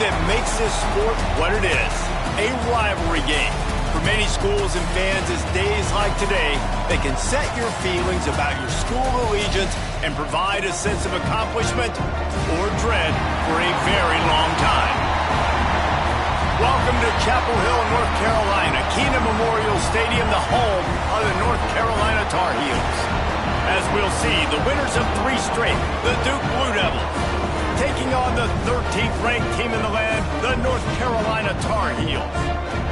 that makes this sport what it is, a rivalry game. For many schools and fans, it's days like today that can set your feelings about your school allegiance and provide a sense of accomplishment or dread for a very long time. Welcome to Chapel Hill, North Carolina, Keenan Memorial Stadium, the home of the North Carolina Tar Heels. As we'll see, the winners of 3 straight, the Duke Blue Devils, taking on the 13th ranked team in the land, the North Carolina Tar Heels.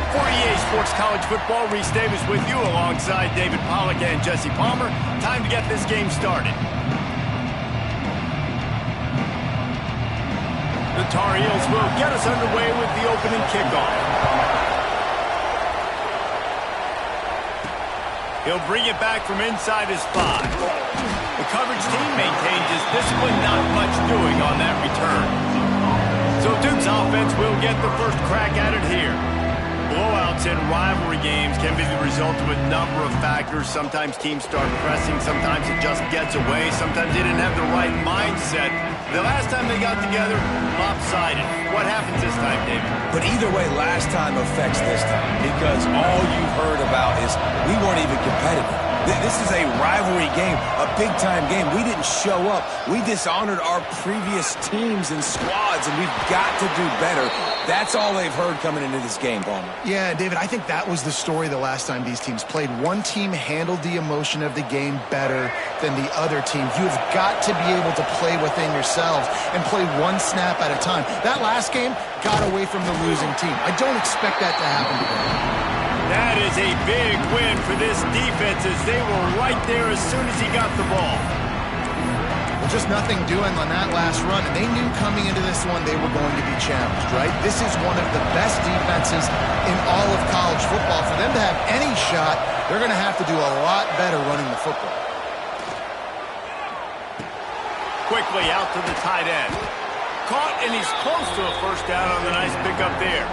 For EA Sports College Football, Reese Davis with you alongside David Pollack and Jesse Palmer. Time to get this game started. The Tar Heels will get us underway with the opening kickoff. He'll bring it back from inside his 5. The coverage team maintains his discipline, not much doing on that return. So Duke's offense will get the first crack at it here. Blowouts in rivalry games can be the result of a number of factors. Sometimes teams start pressing, sometimes it just gets away, sometimes they didn't have the right mindset. The last time they got together, lopsided. What happens this time, David? But either way, last time affects this time because all you've heard about is we weren't even competitive. This is a rivalry game, a big-time game. We didn't show up. We dishonored our previous teams and squads, and we've got to do better. That's all they've heard coming into this game, Palmer. Yeah, David, I think that was the story the last time these teams played. One team handled the emotion of the game better than the other team. You've got to be able to play within yourselves and play one snap at a time. That last game got away from the losing team. I don't expect that to happen today. That is a big win for this defense as they were right there as soon as he got the ball. Well, just nothing doing on that last run, and they knew coming into this one they were going to be challenged, right? This is one of the best defenses in all of college football. For them to have any shot, they're going to have to do a lot better running the football. Quickly out to the tight end. Caught, and he's close to a first down on the nice pickup there.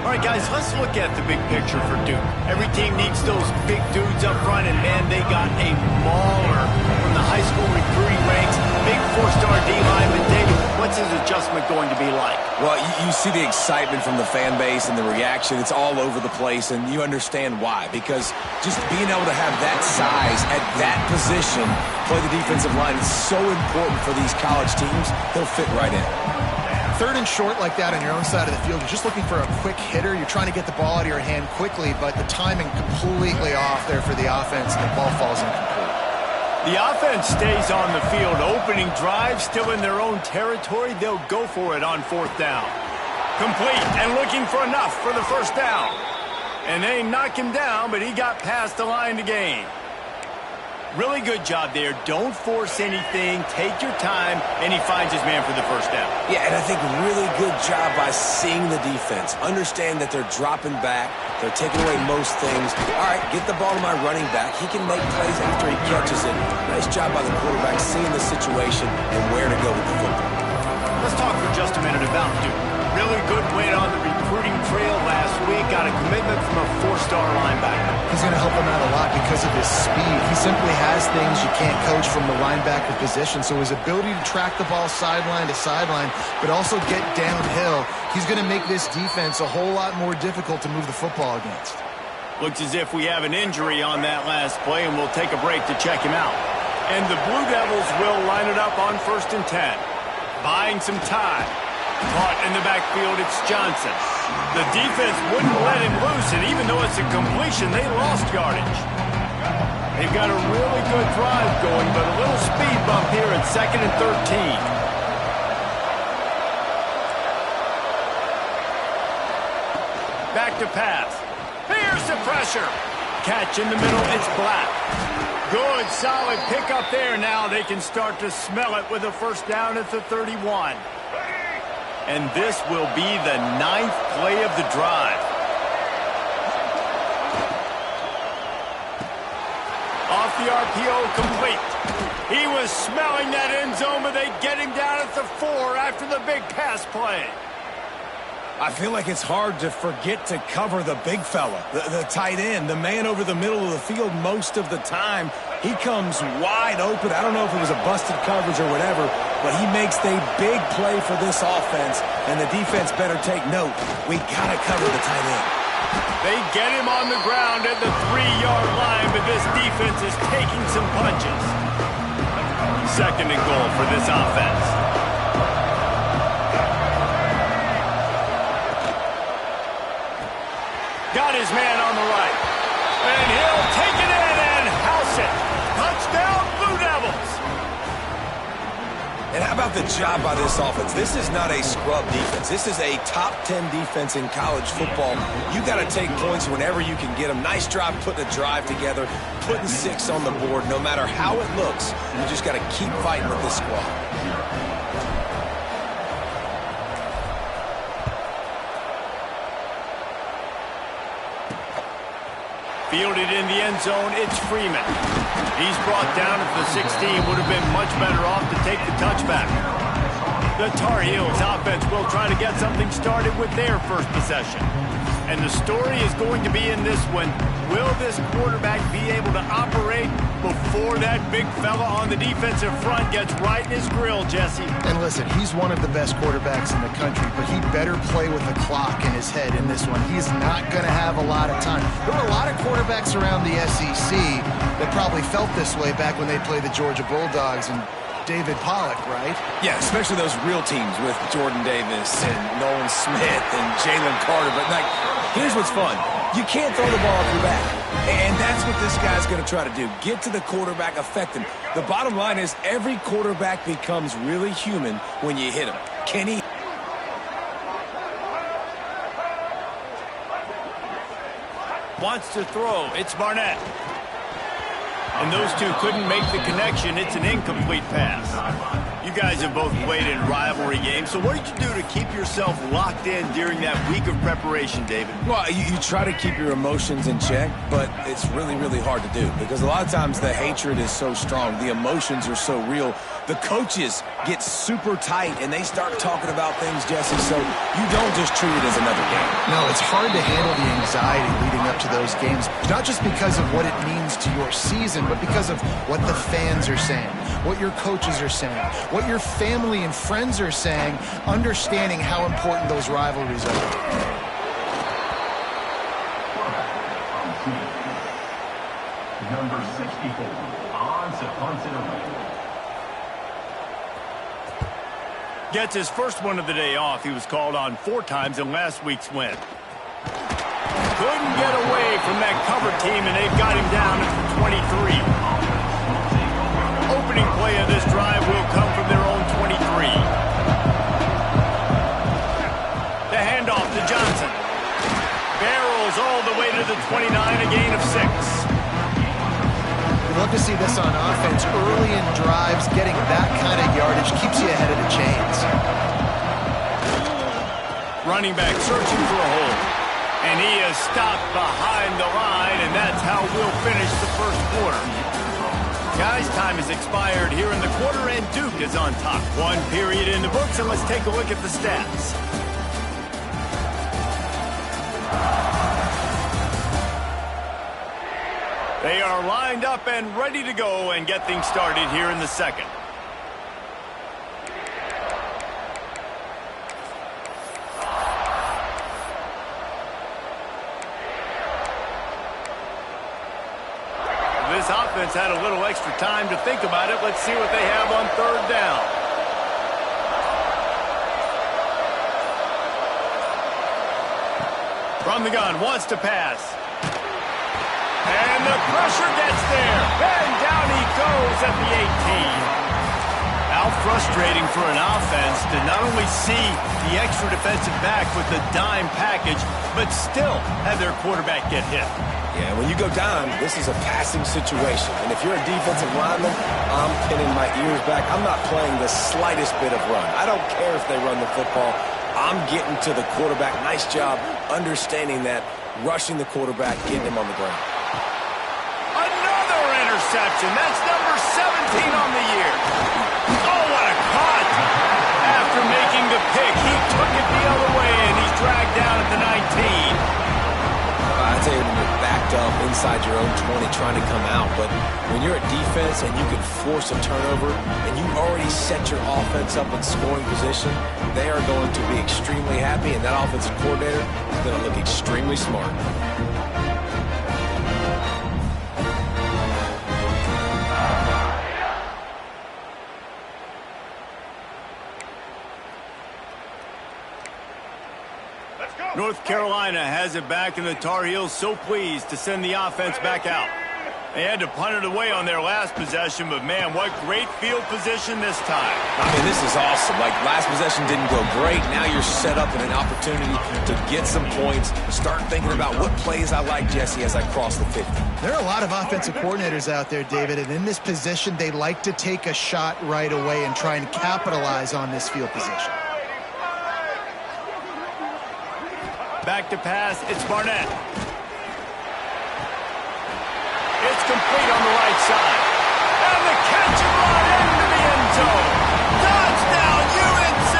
All right, guys, let's look at the big picture for Duke. Every team needs those big dudes up front, and, man, they got a mauler from the high school recruiting ranks. Big 4-star D-lineman. David, what's his adjustment going to be like? Well, you see the excitement from the fan base and the reaction. It's all over the place, and you understand why. Because just being able to have that size at that position, play the defensive line, is so important for these college teams. He'll fit right in. 3rd and short like that on your own side of the field, you're just looking for a quick hitter. You're trying to get the ball out of your hand quickly, but the timing completely off there for the offense, and the ball falls incomplete. The offense stays on the field. Opening drive, still in their own territory. They'll go for it on 4th down. Complete, and looking for enough for the first down. And they knock him down, but he got past the line to gain. Really good job there. Don't force anything. Take your time, and he finds his man for the first down. Yeah, and I think really good job by seeing the defense. Understand that they're dropping back. They're taking away most things. All right, get the ball to my running back. He can make plays after he catches it. Nice job by the quarterback seeing the situation and where to go with the football. Let's talk for just a minute about Duke. Really good win on the recruiting trail last week. Got a commitment from a 4-star linebacker. He's going to help him out a lot because of his speed. He simply has things you can't coach from the linebacker position. So his ability to track the ball sideline to sideline, but also get downhill, he's going to make this defense a whole lot more difficult to move the football against. Looks as if we have an injury on that last play, and we'll take a break to check him out. And the Blue Devils will line it up on 1st and 10. Buying some time. Caught in the backfield, it's Johnson. The defense wouldn't let him loose, and even though it's a completion, they lost yardage. They've got a really good drive going, but a little speed bump here at 2nd and 13. Back to pass. Here's the pressure. Catch in the middle, it's Black. Good, solid pickup there. Now they can start to smell it with a first down at the 31. And this will be the 9th play of the drive. Off the RPO, complete. He was smelling that end zone, but they get him down at the 4 after the big pass play. I feel like it's hard to forget to cover the big fella, the tight end, the man over the middle of the field most of the time. He comes wide open. I don't know if it was a busted coverage or whatever, but he makes a big play for this offense, and the defense better take note. We got to cover the tight end. They get him on the ground at the 3-yard line, but this defense is taking some punches. 2nd and goal for this offense. Got his man on the right. And he'll take it in and house it. Touchdown, Blue Devils. And how about the job by this offense? This is not a scrub defense. This is a top 10 defense in college football. You got to take points whenever you can get them. Nice job putting a drive together, putting 6 on the board. No matter how it looks, you just got to keep fighting with this squad. Fielded in the end zone, it's Freeman. He's brought down at the 16. Would have been much better off to take the touchback. The Tar Heels offense will try to get something started with their first possession. And the story is going to be in this one. Will this quarterback be able to operate before that big fella on the defensive front gets right in his grill, Jesse? And listen, he's one of the best quarterbacks in the country, but he better play with the clock in his head in this one. He's not going to have a lot of time. There were a lot of quarterbacks around the SEC that probably felt this way back when they played the Georgia Bulldogs and David Pollock, right? Yeah, especially those real teams with Jordan Davis and Nolan Smith and Jalen Carter. But, like, here's what's fun. You can't throw the ball off your back. And that's what this guy's going to try to do. Get to the quarterback, affect him. The bottom line is every quarterback becomes really human when you hit him. Can he? Wants to throw. It's Barnett. And those two couldn't make the connection. It's an incomplete pass. You guys have both played in rivalry games, so what did you do to keep yourself locked in during that week of preparation, David? Well, you try to keep your emotions in check, but it's really, really hard to do because a lot of times the hatred is so strong. The emotions are so real. The coaches get super tight, and they start talking about things, Jesse, so you don't just treat it as another game. No, it's hard to handle the anxiety leading up to those games, not just because of what it means to your season, but because of what the fans are saying, what your coaches are saying, what your family and friends are saying, understanding how important those rivalries are. Number 64, Onsa Ponce. Gets his first one of the day off. He was called on 4 times in last week's win. Couldn't get away from that cover team, and they've got him down at the 23. Opening play of this drive will come from their own 23. The handoff to Johnson. Barrels all the way to the 29, a gain of 6. We'd love to see this on offense. Early in drives, getting that kind of yardage keeps you ahead of the chains. Running back searching for a hole. And he is stopped behind the line, and that's how we'll finish the first quarter. Guys, time has expired here in the quarter, and Duke is on top. 1 period in the books, and let's take a look at the stats. They are lined up and ready to go and get things started here in the second. This offense had a little extra time to think about it. Let's see what they have on 3rd down. From the gun, wants to pass. And the pressure gets there. And down he goes at the 18. How frustrating for an offense to not only see the extra defensive back with the dime package, but still have their quarterback get hit. Yeah, when you go down, this is a passing situation. And if you're a defensive lineman, I'm pinning my ears back. I'm not playing the slightest bit of run. I don't care if they run the football. I'm getting to the quarterback. Nice job understanding that, rushing the quarterback, getting him on the ground. Another interception. That's number 17 on the year. Oh, what a cut. After making the pick, he took it the other way, and he's dragged down at the 19. I tell you, when you're backed up inside your own 20 trying to come out, but when you're at defense and you can force a turnover and you already set your offense up in scoring position, they are going to be extremely happy, and that offensive coordinator is going to look extremely smart. North Carolina has it back, and the Tar Heels so pleased to send the offense back out. They had to punt it away on their last possession, but man, what great field position this time. I mean, this is awesome. Like, last possession didn't go great. Now you're set up in an opportunity to get some points. Start thinking about what plays I like, Jesse, as I cross the 50. There are a lot of offensive coordinators out there, David, and in this position, they like to take a shot right away and try and capitalize on this field position. Back to pass, it's Barnett. It's complete on the right side. And the catch and run into the end zone. Touchdown, UNC!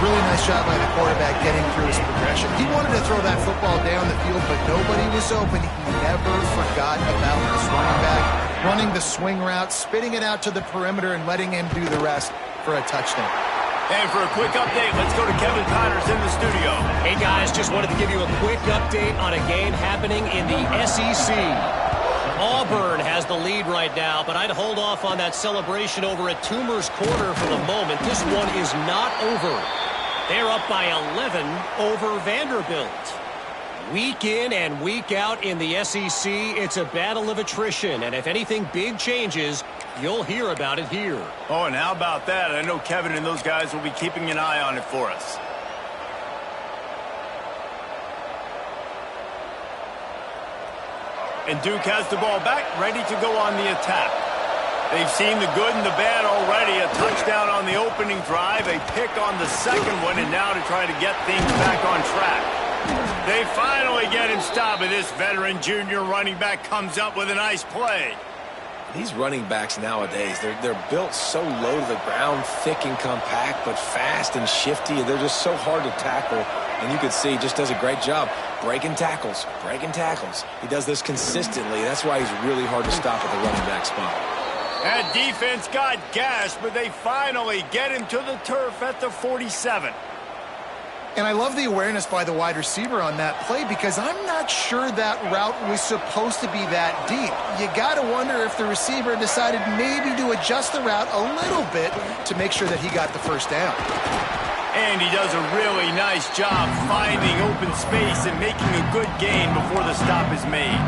Really nice job by the quarterback getting through his progression. He wanted to throw that football down the field, but nobody was open. He never forgot about his running back, running the swing route, spitting it out to the perimeter, and letting him do the rest for a touchdown. And for a quick update, let's go to Kevin Connors in the studio. Hey, guys, just wanted to give you a quick update on a game happening in the SEC. Auburn has the lead right now, but I'd hold off on that celebration over at Toomer's Corner for the moment. This one is not over. They're up by 11 over Vanderbilt. Week in and week out in the SEC, it's a battle of attrition, and if anything big changes, you'll hear about it here. Oh, and how about that? I know Kevin and those guys will be keeping an eye on it for us. And Duke has the ball back, ready to go on the attack. They've seen the good and the bad already. A touchdown on the opening drive, a pick on the second one, and now to try to get things back on track. They finally get him stopped, and this veteran junior running back comes up with a nice play. These running backs nowadays, they're built so low to the ground, thick and compact, but fast and shifty. They're just so hard to tackle. And you can see he just does a great job breaking tackles, breaking tackles. He does this consistently. That's why he's really hard to stop at the running back spot. That defense got gashed, but they finally get him to the turf at the 47. And I love the awareness by the wide receiver on that play, because I'm not sure that route was supposed to be that deep. You got to wonder if the receiver decided maybe to adjust the route a little bit to make sure that he got the first down. And he does a really nice job finding open space and making a good gain before the stop is made.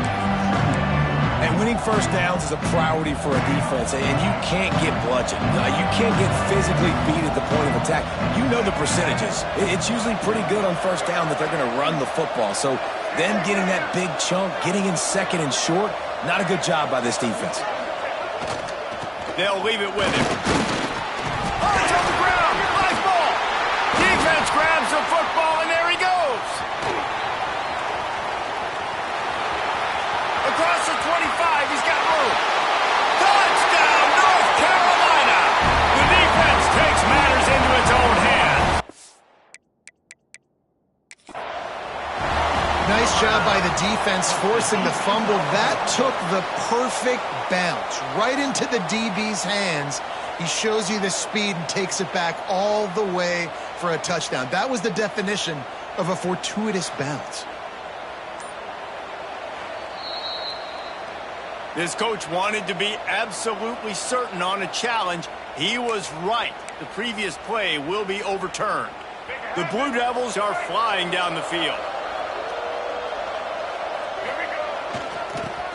And winning first downs is a priority for a defense, and you can't get bludgeoned. You can't get physically beat at the point of attack. You know the percentages. It's usually pretty good on first down that they're going to run the football. So them getting that big chunk, getting in second and short, not a good job by this defense. They'll leave it with him. Oh, it's on the ground. Nice ball. Defense grabs the football, and there he goes. Across the 25, he's got room. Touchdown, North Carolina! The defense takes matters into its own hands. Nice job by the defense forcing the fumble. That took the perfect bounce right into the DB's hands. He shows you the speed and takes it back all the way for a touchdown. That was the definition of a fortuitous bounce. This coach wanted to be absolutely certain on a challenge. He was right. The previous play will be overturned. The Blue Devils are flying down the field.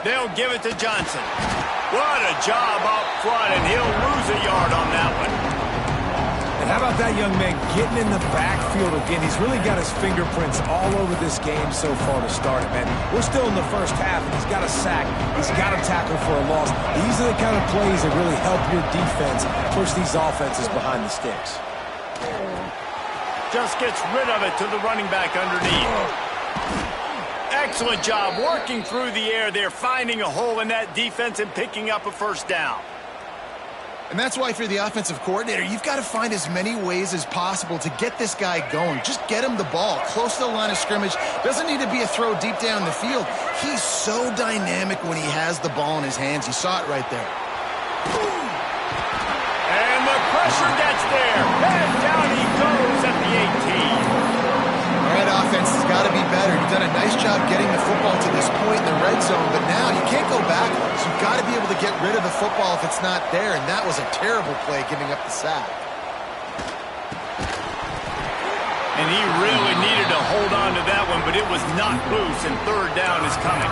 They'll give it to Johnson. What a job up front, and he'll lose a yard on that one. And how about that young man getting in the backfield again? He's really got his fingerprints all over this game so far to start it, man. We're still in the first half, and he's got a sack. He's got a tackle for a loss. These are the kind of plays that really help your defense push these offenses behind the sticks. Just gets rid of it to the running back underneath. Excellent job working through the air there, finding a hole in that defense and picking up a first down. And that's why if you're the offensive coordinator, you've got to find as many ways as possible to get this guy going. Just get him the ball close to the line of scrimmage. Doesn't need to be a throw deep down the field. He's so dynamic when he has the ball in his hands. You saw it right there. And the pressure gets there. And down he goes at the 18. All right, offense has got to be better. You've done a nice job getting the football to this point in the red zone, but now you can't go backwards. You've got to be able to get rid of the football if it's not there, and that was a terrible play giving up the sack. And he really needed to hold on to that one, but it was not loose, and third down is coming.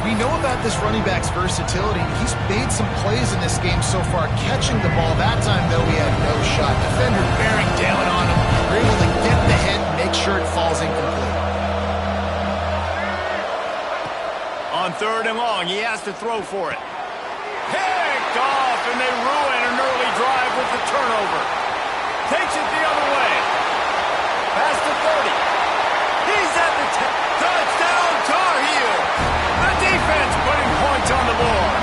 We know about this running back's versatility. He's made some plays in this game so far, catching the ball. That time, though, he had no shot. Defender bearing down on him. We're able to get the hit and make sure it falls incomplete. On third and long, he has to throw for it. Picked off, and they ruin an early drive with the turnover. Takes it the other way. Past the 30. He's at the 10. Touchdown, Tar Heels. The defense putting points on the board.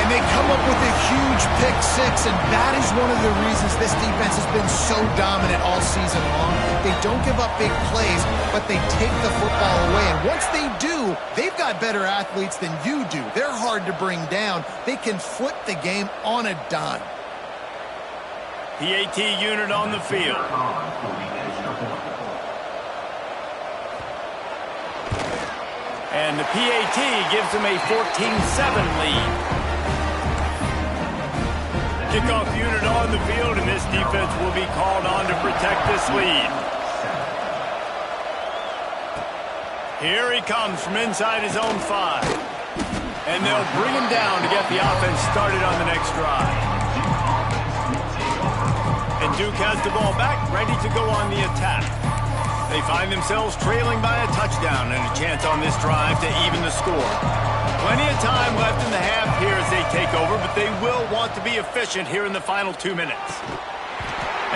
And they come up with a huge pick six, and that is one of the reasons this defense has been so dominant all season long. They don't give up big plays, but they take the football away. And once they do, they've got better athletes than you do. They're hard to bring down. They can flip the game on a dime. PAT unit on the field. And the PAT gives them a 14-7 lead. Kickoff unit on the field, and this defense will be called on to protect this lead. Here he comes from inside his own 5. And they'll bring him down to get the offense started on the next drive. And Duke has the ball back, ready to go on the attack. They find themselves trailing by a touchdown and a chance on this drive to even the score. Plenty of time left in the half here as they take over, but they will want to be efficient here in the final 2 minutes.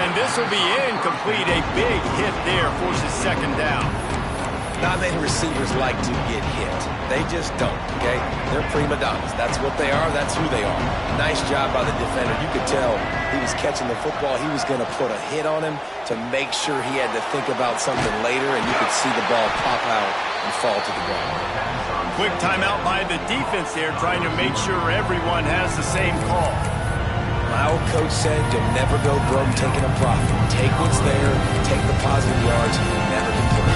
And this will be incomplete. A big hit there forces second down. Not many receivers like to get hit. They just don't, okay? They're prima donnas. That's what they are. That's who they are. Nice job by the defender. You could tell he was catching the football. He was going to put a hit on him to make sure he had to think about something later, and you could see the ball pop out and fall to the ground. Quick timeout by the defense there, trying to make sure everyone has the same call. My old coach said you'll never go broke taking a profit. Take what's there, take the positive yards, never complain.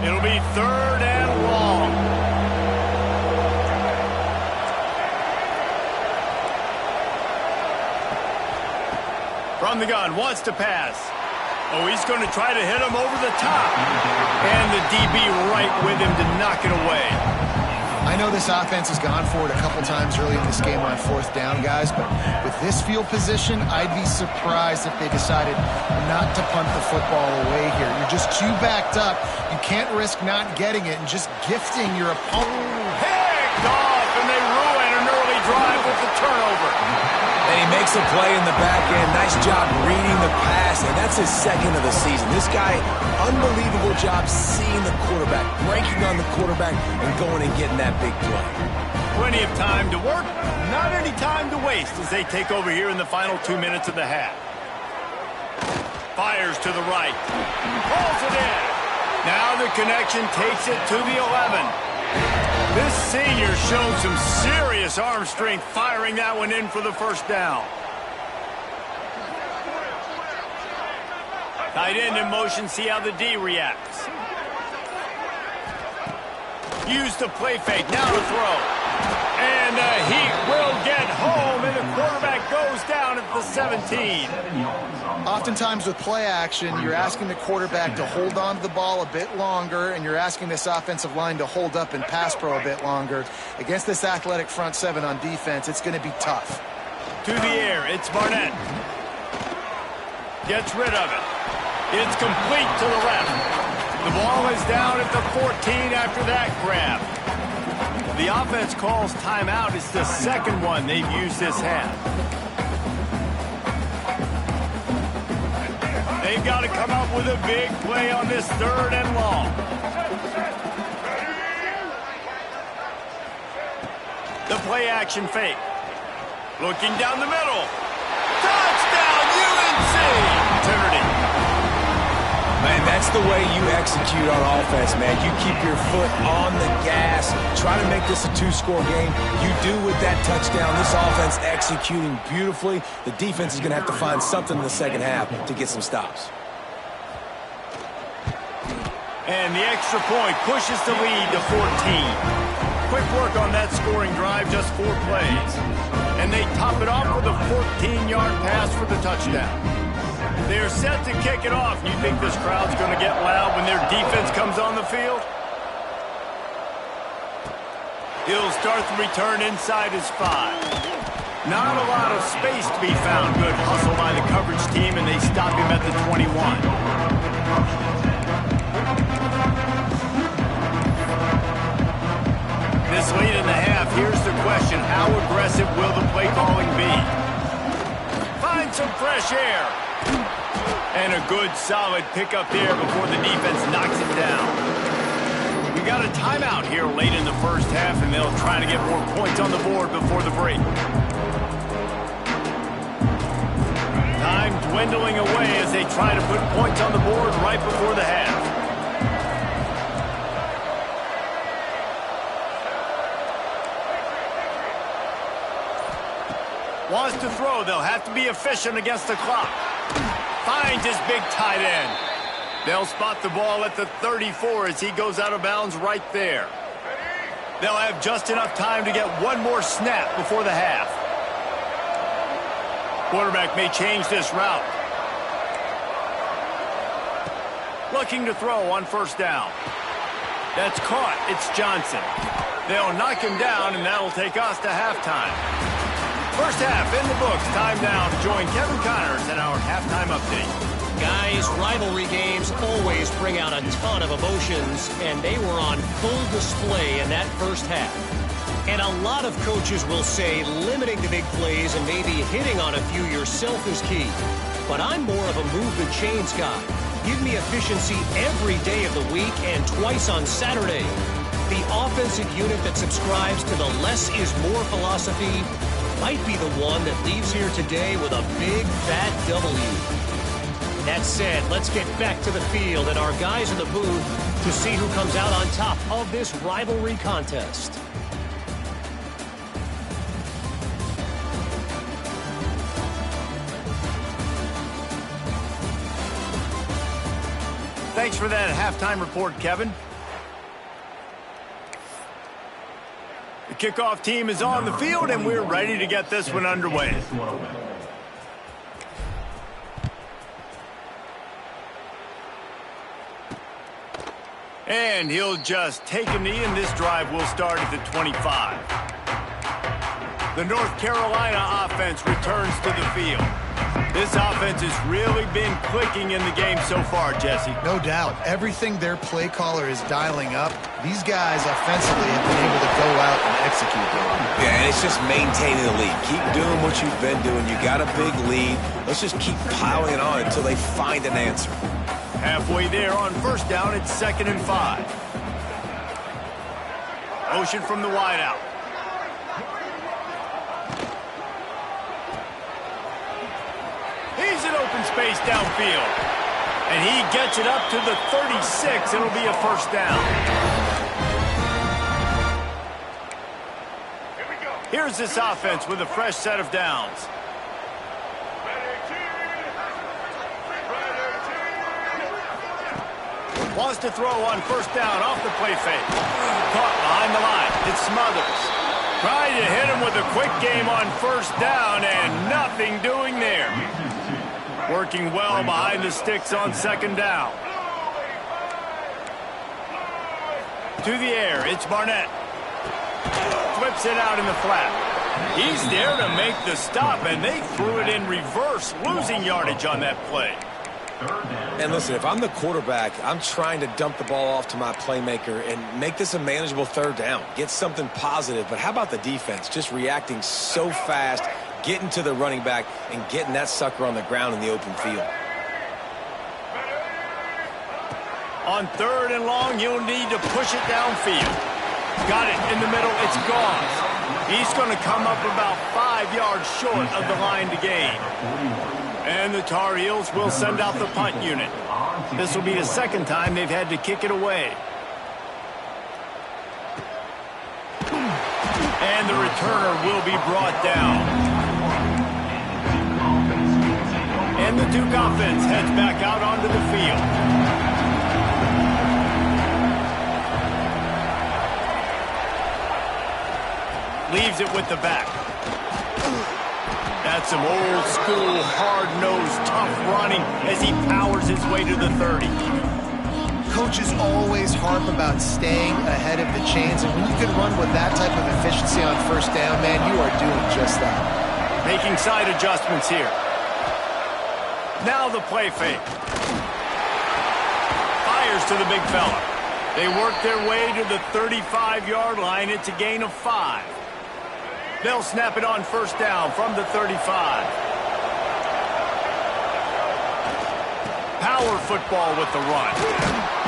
It'll be third and long. From the gun, wants to pass. Oh, he's going to try to hit him over the top. And the DB right with him to knock it away. I know this offense has gone for it a couple times early in this game on fourth down, guys, but with this field position, I'd be surprised if they decided not to punt the football away here. You're just too backed up. You can't risk not getting it and just gifting your opponent. Picked off, and they ruin an early drive with the turnover. And he makes a play in the back end. Nice job reading the pass, and that's his second of the season. This guy, unbelievable job seeing the quarterback, breaking on the quarterback, and going and getting that big play. Plenty of time to work, not any time to waste as they take over here in the final 2 minutes of the half. Fires to the right. Pulls it in. Now the connection takes it to the 11. This senior showed some serious arm strength firing that one in for the first down. Tight end in motion, see how the D reacts. Use the play fake, now to throw. And the Heat will get home, and the quarterback goes down at the 17. Oftentimes with play action, you're asking the quarterback to hold on to the ball a bit longer, and you're asking this offensive line to hold up and pass pro a bit longer. Against this athletic front seven on defense, it's going to be tough. To the air, it's Barnett. Gets rid of it. It's complete to the left. The ball is down at the 14 after that grab. The offense calls timeout. It's the second one they've used this half. They've got to come up with a big play on this third and long. The play action fake. Looking down the middle. Touchdown, UNC! Trinity. Man, that's the way you execute on offense, man. You keep your foot on the gas. Try to make this a two-score game. You do with that touchdown. This offense executing beautifully. The defense is going to have to find something in the second half to get some stops. And the extra point pushes the lead to 14. Quick work on that scoring drive, just 4 plays. And they top it off with a 14-yard pass for the touchdown. They're set to kick it off. You think this crowd's going to get loud when their defense comes on the field? He'll start the return inside his 5. Not a lot of space to be found. Good hustle by the coverage team, and they stop him at the 21. This late in the half, here's the question. How aggressive will the play calling be? Find some fresh air. And a good, solid pickup there before the defense knocks it down. We got a timeout here late in the first half, and they'll try to get more points on the board before the break. Time dwindling away as they try to put points on the board right before the half. Wants to throw. They'll have to be efficient against the clock. Finds his big tight end. They'll spot the ball at the 34 as he goes out of bounds right there. They'll have just enough time to get one more snap before the half. Quarterback may change this route. Looking to throw on first down. That's caught. It's Johnson. They'll knock him down, and that'll take us to halftime. First half in the books. Time now to join Kevin Connors in our halftime update. Guys, rivalry games always bring out a ton of emotions, and they were on full display in that first half. And a lot of coaches will say limiting the big plays and maybe hitting on a few yourself is key. But I'm more of a move the chains guy. Give me efficiency every day of the week and twice on Saturday. The offensive unit that subscribes to the less is more philosophy might be the one that leaves here today with a big, fat W. That said, let's get back to the field and our guys in the booth to see who comes out on top of this rivalry contest. Thanks for that halftime report, Kevin. The kickoff team is on the field, and we're ready to get this one underway. And he'll just take a knee, and this drive will start at the 25. The North Carolina offense returns to the field. This offense has really been clicking in the game so far, Jesse. No doubt. Everything their play caller is dialing up, these guys offensively have been able to go out and execute them. Yeah, and it's just maintaining the lead. Keep doing what you've been doing. You got a big lead. Let's just keep piling it on until they find an answer. Halfway there on first down, it's 2nd and 5. Motion from the wideout. He's in open space downfield. And he gets it up to the 36. It'll be a first down. Here's this offense with a fresh set of downs. Wants to throw on first down off the play fake. Caught behind the line. It's Smothers. Trying to hit him with a quick game on first down, and nothing doing there. Working well behind the sticks on 2nd down. To the air, it's Barnett. Flips it out in the flat. He's there to make the stop, and they threw it in reverse, losing yardage on that play. And listen, if I'm the quarterback, I'm trying to dump the ball off to my playmaker and make this a manageable 3rd down. Get something positive. But how about the defense? Just reacting so fast, getting to the running back, and getting that sucker on the ground in the open field. On 3rd and long, you'll need to push it downfield. Got it in the middle. It's gone. He's going to come up about 5 yards short of the line to gain. And the Tar Heels will send out the punt unit. This will be the second time they've had to kick it away. And the returner will be brought down. And the Duke offense heads back out onto the field. Leaves it with the back. That's some old school, hard-nosed, tough running as he powers his way to the 30. Coaches always harp about staying ahead of the chains, and when you can run with that type of efficiency on first down, man, you are doing just that. Making side adjustments here. Now the play fake. Fires to the big fella. They work their way to the 35-yard line. It's a gain of 5. They'll snap it on first down from the 35. Power football with the run.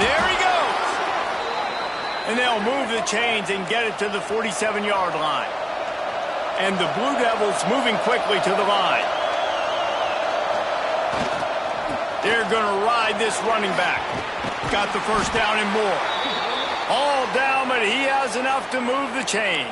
There he goes. And they'll move the chains and get it to the 47-yard line. And the Blue Devils moving quickly to the line. They're going to ride this running back. Got the first down and more. All down, but he has enough to move the chains.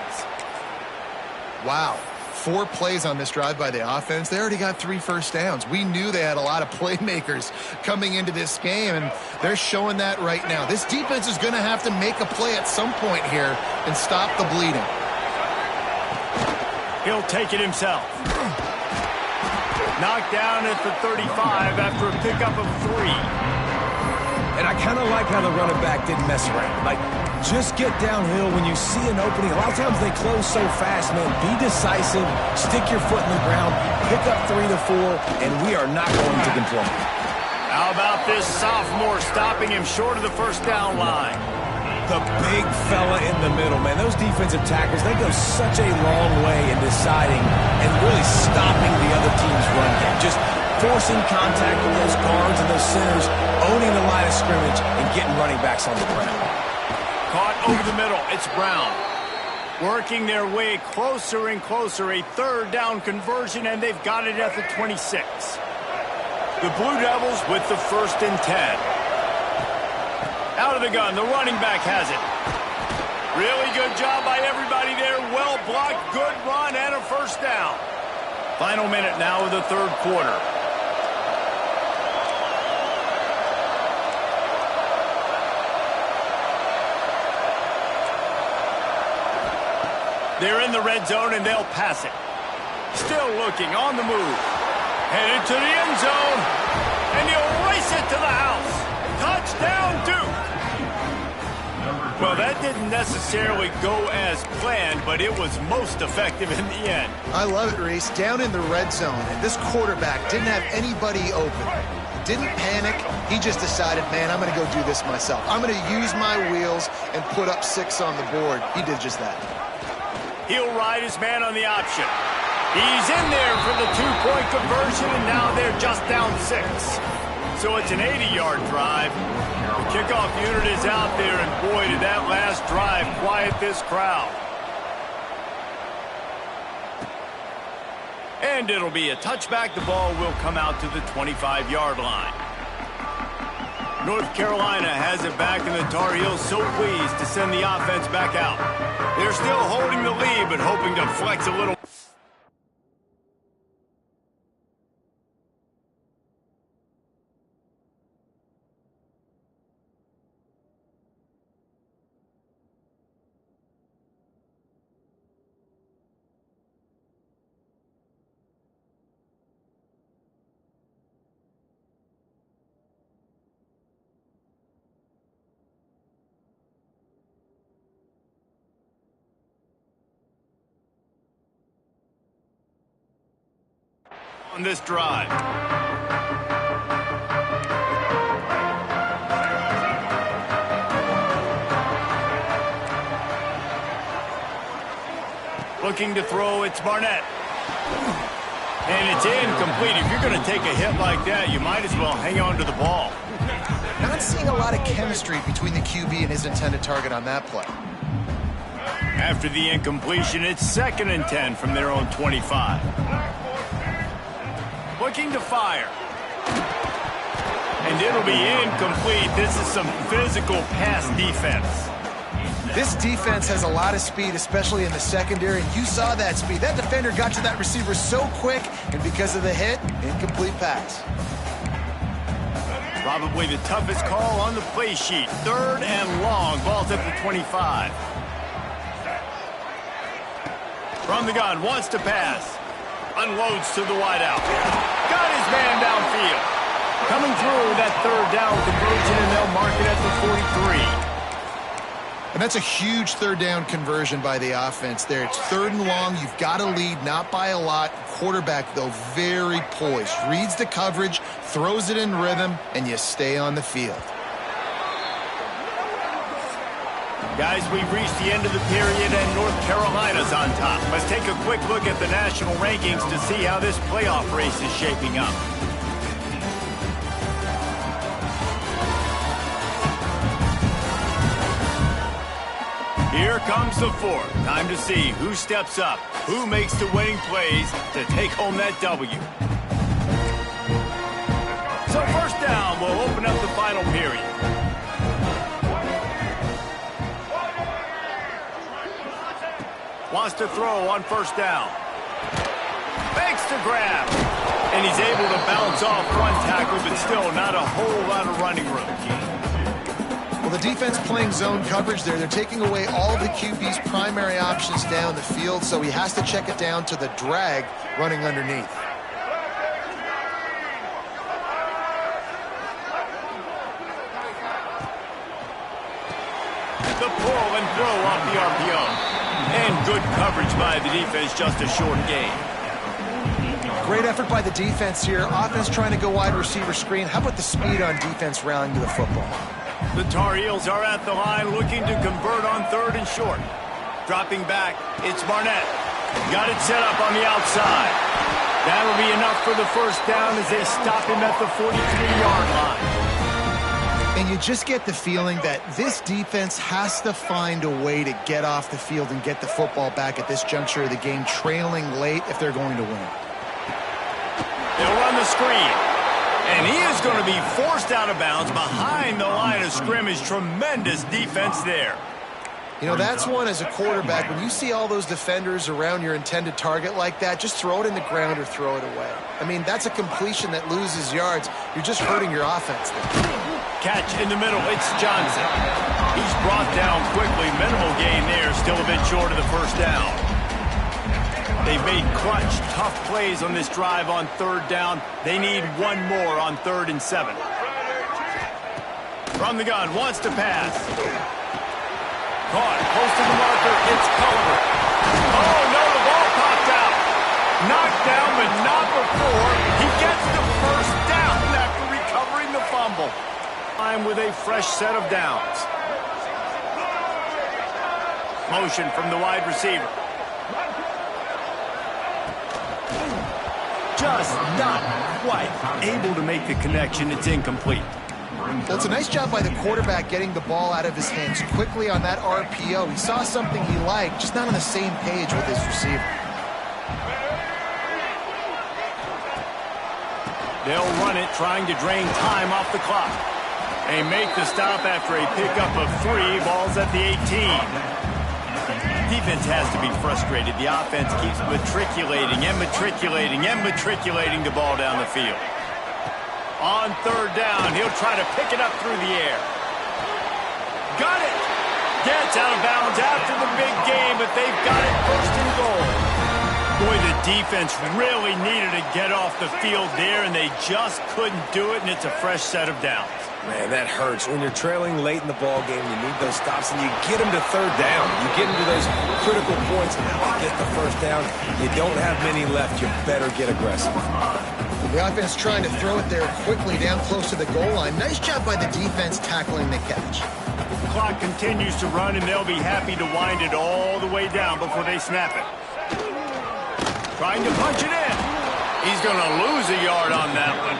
Wow. 4 plays on this drive by the offense. They already got 3 first downs. We knew they had a lot of playmakers coming into this game, and they're showing that right now. This defense is going to have to make a play at some point here and stop the bleeding. He'll take it himself. Knocked down at the 35 after a pickup of 3. And I kind of like how the running back didn't mess around. Like, just get downhill when you see an opening. A lot of times they close so fast, man. Be decisive, stick your foot in the ground, pick up 3 to 4, and we are not going to complain. How about this sophomore stopping him short of the first down line? The big fella in the middle, man. Those defensive tackles, they go such a long way in deciding and really stopping the other team's run game. Just forcing contact with those guards and those centers, owning the line of scrimmage, and getting running backs on the ground. Caught over the middle. It's Brown. Working their way closer and closer. A third down conversion, and they've got it at the 26. The Blue Devils with the 1st and 10. Out of the gun. The running back has it. Really good job by everybody there. Well blocked. Good run and a first down. Final minute now of the 3rd quarter. They're in the red zone, and they'll pass it. Still looking, on the move. Headed to the end zone, and he'll race it to the house. Touchdown, Duke. Well, that didn't necessarily go as planned, but it was most effective in the end. I love it, Reese. Down in the red zone, and this quarterback didn't have anybody open. Didn't panic. He just decided, man, I'm going to go do this myself. I'm going to use my wheels and put up 6 on the board. He did just that. He'll ride his man on the option. He's in there for the 2-point conversion, and now they're just down 6. So it's an 80-yard drive. The kickoff unit is out there, and boy, did that last drive quiet this crowd. And it'll be a touchback. The ball will come out to the 25-yard line. North Carolina has it back, and the Tar Heels so pleased to send the offense back out. They're still holding the lead, but hoping to flex a little. On this drive. Looking to throw, it's Barnett. And it's incomplete. If you're going to take a hit like that, you might as well hang on to the ball. Not seeing a lot of chemistry between the QB and his intended target on that play. After the incompletion, it's 2nd and 10 from their own 25. Looking to fire. And it'll be incomplete. This is some physical pass defense. This defense has a lot of speed, especially in the secondary, and you saw that speed. That defender got to that receiver so quick, and because of the hit, incomplete pass. Probably the toughest call on the play sheet. 3rd and long. Ball's at the 25. From the gun, wants to pass. Unloads to the wideout. Got his man downfield. Coming through that 3rd down conversion, and they'll mark it at the 43. And that's a huge 3rd down conversion by the offense there. It's 3rd and long. You've got to lead, not by a lot. Quarterback, though, very poised. Reads the coverage, throws it in rhythm, and you stay on the field. Guys, we've reached the end of the period, and North Carolina's on top. Let's take a quick look at the national rankings to see how this playoff race is shaping up. Here comes the 4th. Time to see who steps up, who makes the winning plays to take home that W. So 1st down will open up the final period. Wants to throw on 1st down. Fakes to grab. And he's able to bounce off one tackle, but still not a whole lot of running room. Well, the defense playing zone coverage there. They're taking away all of the QB's primary options down the field, so he has to check it down to the drag running underneath. The pull and throw off the RPO. And good coverage by the defense, just a short gain. Great effort by the defense here. Offense trying to go wide receiver screen. How about the speed on defense rallying to the football? The Tar Heels are at the line looking to convert on 3rd and short. Dropping back, it's Barnett. Got it set up on the outside. That'll be enough for the 1st down as they stop him at the 43-yard line. And you just get the feeling that this defense has to find a way to get off the field and get the football back at this juncture of the game, trailing late if they're going to win. They'll run the screen. And he is going to be forced out of bounds behind the line of scrimmage. Tremendous defense there. You know, that's one as a quarterback. When you see all those defenders around your intended target like that, just throw it in the ground or throw it away. I mean, that's a completion that loses yards. You're just hurting your offense there. Catch in the middle. It's Johnson. He's brought down quickly. Minimal gain there. Still a bit short of the 1st down. They've made clutch, tough plays on this drive on 3rd down. They need one more on 3rd and 7. From the gun, wants to pass. Caught, close to the marker, it's Culliver. Oh, no, the ball popped out. Knocked down, but not before. He gets the 1st down after recovering the fumble. I'm with a fresh set of downs. Motion from the wide receiver. Just not quite able to make the connection. It's incomplete. Well, it's a nice job by the quarterback getting the ball out of his hands quickly on that RPO. He saw something he liked, just not on the same page with his receiver. They'll run it, trying to drain time off the clock. They make the stop after a pickup of 3. Ball's at the 18. Defense has to be frustrated. The offense keeps matriculating the ball down the field. On 3rd down, he'll try to pick it up through the air. Got it! Gets out of bounds after the big game, but they've got it 1st and goal. Boy, the defense really needed to get off the field there, and they just couldn't do it, and it's a fresh set of downs. Man, that hurts. When you're trailing late in the ball game, you need those stops, and you get them to 3rd down. You get into those critical points, and now they get the 1st down. You don't have many left. You better get aggressive. The offense trying to throw it there quickly down close to the goal line. Nice job by the defense tackling the catch. The clock continues to run, and they'll be happy to wind it all the way down before they snap it. Trying to punch it in. He's going to lose a yard on that one.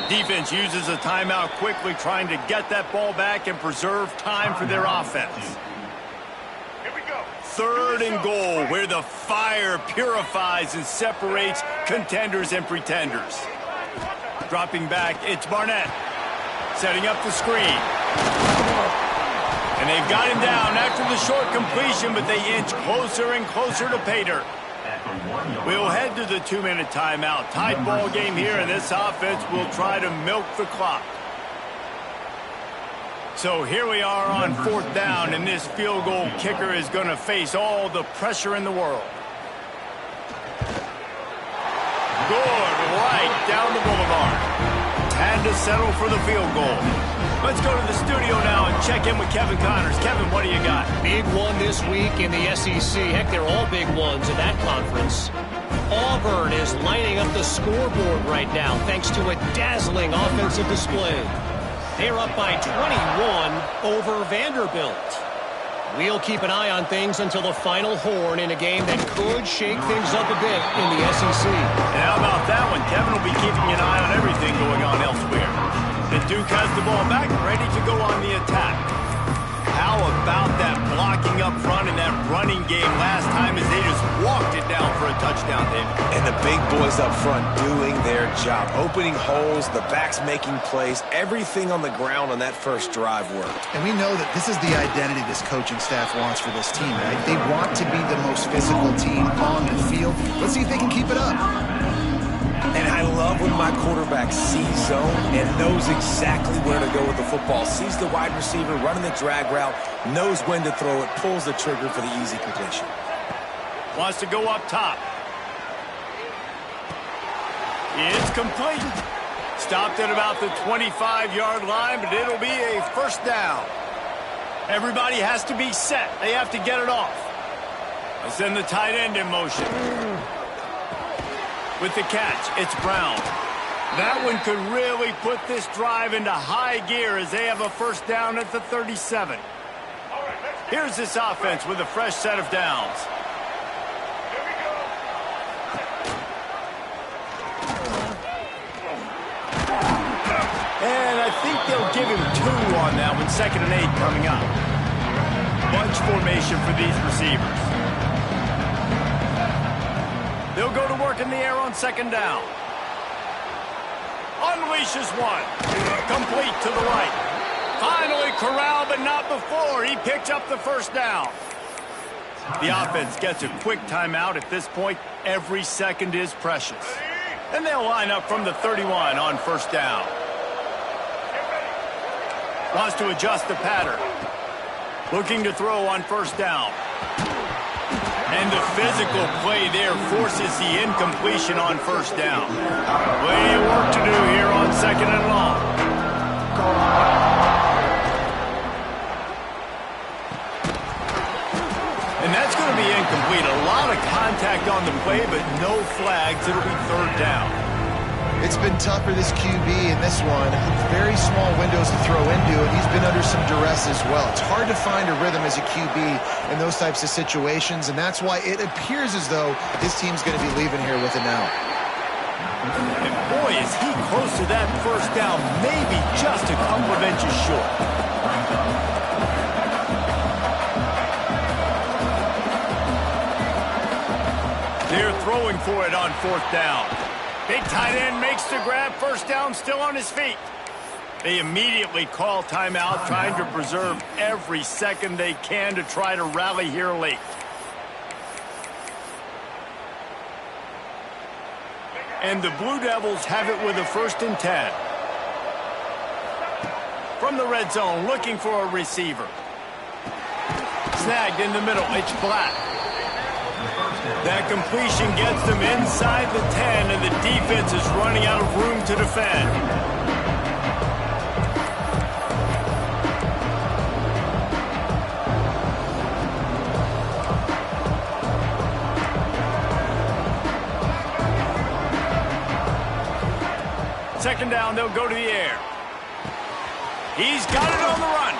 Defense uses a timeout quickly, trying to get that ball back and preserve time for their offense. Here we go. 3rd and goal, where the fire purifies and separates contenders and pretenders. Dropping back, it's Barnett. Setting up the screen. And they've got him down after the short completion, but they inch closer and closer to pay dirt. We'll head to the 2-minute timeout. Tied ball game here, and this offense will try to milk the clock. So here we are on 4th down, and this field goal kicker is going to face all the pressure in the world. Good, right down the boulevard. Had to settle for the field goal. Let's go to the studio now and check in with Kevin Connors. Kevin, what do you got? Big one this week in the SEC. Heck, they're all big ones in that conference. Auburn is lining up the scoreboard right now thanks to a dazzling offensive display. They're up by 21 over Vanderbilt. We'll keep an eye on things until the final horn in a game that could shake things up a bit in the SEC. And how about that one? Kevin will be keeping an eye on everything going on elsewhere. The Duke has the ball back, ready to go on the attack. How about that blocking up front in that running game last time as they just walked it down for a touchdown, David? And the big boys up front doing their job. Opening holes, the backs making plays. Everything on the ground on that first drive worked. And we know that this is the identity this coaching staff wants for this team, right? They want to be the most physical team on the field. Let's see if they can keep it up. And I love when my quarterback sees zone and knows exactly where to go with the football. Sees the wide receiver running the drag route, knows when to throw it, pulls the trigger for the easy completion. Wants to go up top. It's complete. Stopped at about the 25-yard line, but it'll be a 1st down. Everybody has to be set. They have to get it off. Let's send the tight end in motion. With the catch, it's Brown. That one could really put this drive into high gear as they have a 1st down at the 37. Here's this offense with a fresh set of downs. And I think they'll give him 2 on that one. 2nd and 8 coming up. Bunch formation for these receivers. They'll go to work in the air on 2nd down. Unleashes one. Complete to the right. Finally corralled, but not before. He picked up the 1st down. The offense gets a quick timeout. At this point, every second is precious. And they'll line up from the 31 on 1st down. Wants to adjust the pattern. Looking to throw on 1st down. And the physical play there forces the incompletion on 1st down. Plenty of work to do here on 2nd and long. And that's going to be incomplete. A lot of contact on the play, but no flags. It'll be 3rd down. It's been tough for this QB in this one. Very small windows to throw into, and he's been under some duress as well. It's hard to find a rhythm as a QB in those types of situations, and that's why it appears as though his team's going to be leaving here with an out. And boy, is he close to that 1st down, maybe just a couple of inches short. They're throwing for it on 4th down. Big tight end makes the grab. 1st down, still on his feet. They immediately call timeout, trying to preserve every second they can to try to rally here late. And the Blue Devils have it with a 1st and 10. From the red zone, looking for a receiver. Snagged in the middle, it's Black. That completion gets them inside the 10, and the defense is running out of room to defend. Second down, they'll go to the air. He's got it on the run.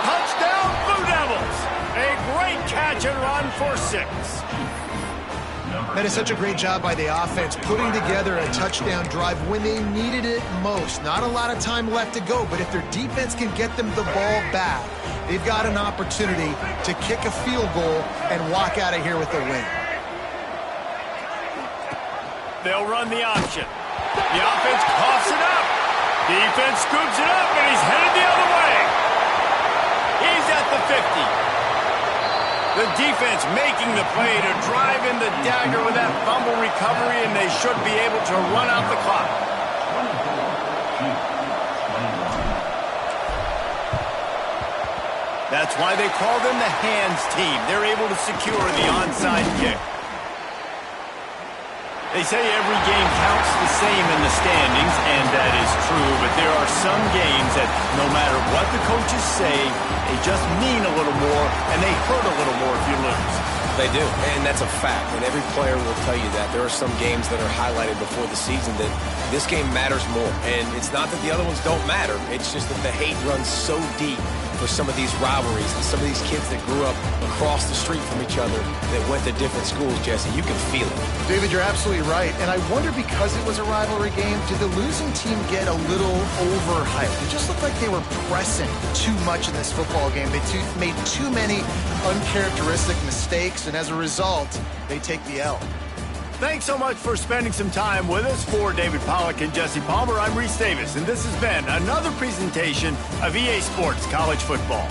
Touchdown, Blue Devils. A great catch and run for 6. Number That is such a great job by the offense, putting together a touchdown drive when they needed it most. Not a lot of time left to go, but if their defense can get them the ball back, they've got an opportunity to kick a field goal and walk out of here with a win. They'll run the option. The offense coughs it up. Defense scoops it up, and he's headed the other way. He's at the 50. The defense making the play to drive in the dagger with that fumble recovery, and they should be able to run out the clock. That's why they call them the hands team. They're able to secure the onside kick. They say every game counts the same in the standings, and that is true, but there are some games that no matter what the coaches say, they just mean a little more, and they hurt a little more if you lose. They do, and that's a fact, and every player will tell you that. There are some games that are highlighted before the season that this game matters more, and it's not that the other ones don't matter. It's just that the hate runs so deep for some of these rivalries and some of these kids that grew up across the street from each other that went to different schools, Jesse. You can feel it. David, you're absolutely right. And I wonder, because it was a rivalry game, did the losing team get a little overhyped? It just looked like they were pressing too much in this football game. They made too many uncharacteristic mistakes, and as a result, they take the L. Thanks so much for spending some time with us. For David Pollack and Jesse Palmer, I'm Reese Davis, and this has been another presentation of EA Sports College Football.